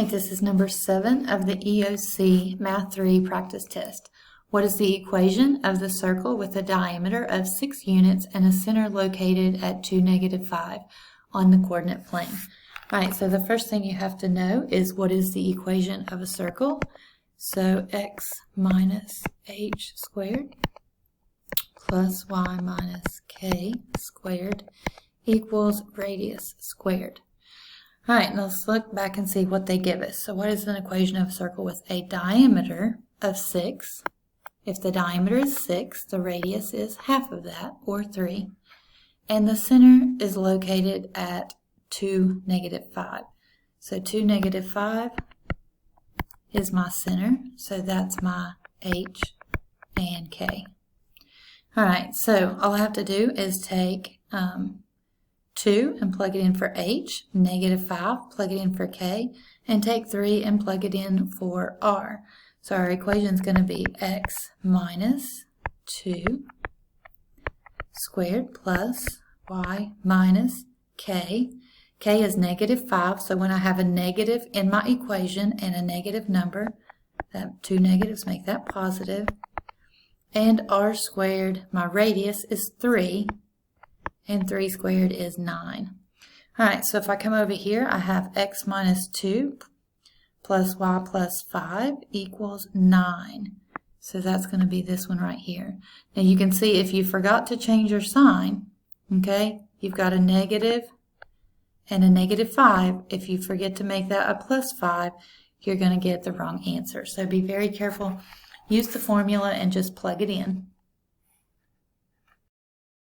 Right, this is number 7 of the EOC Math 3 practice test. What is the equation of the circle with a diameter of 6 units and a center located at 2, -5 on the coordinate plane? All right, so the first thing you have to know is what is the equation of a circle. So x minus h squared plus y minus k squared equals radius squared. All right, now let's look back and see what they give us. So what is an equation of a circle with a diameter of 6? If the diameter is 6, the radius is half of that, or 3. And the center is located at 2, -5. So 2, -5 is my center. So that's my h and k. All right, so all I have to do is take 2 and plug it in for h, -5, plug it in for k, and take 3 and plug it in for r. So our equation is going to be x minus 2 squared plus y minus k. K is -5, so when I have a negative in my equation and a negative number, that 2 negatives make that positive. And r squared, my radius is 3. And 3 squared is 9. All right, so if I come over here, I have x minus 2 plus y plus 5 equals 9. So that's going to be this one right here. Now you can see if you forgot to change your sign, okay, you've got a negative and a -5. If you forget to make that a +5, you're going to get the wrong answer. So be very careful. Use the formula and just plug it in.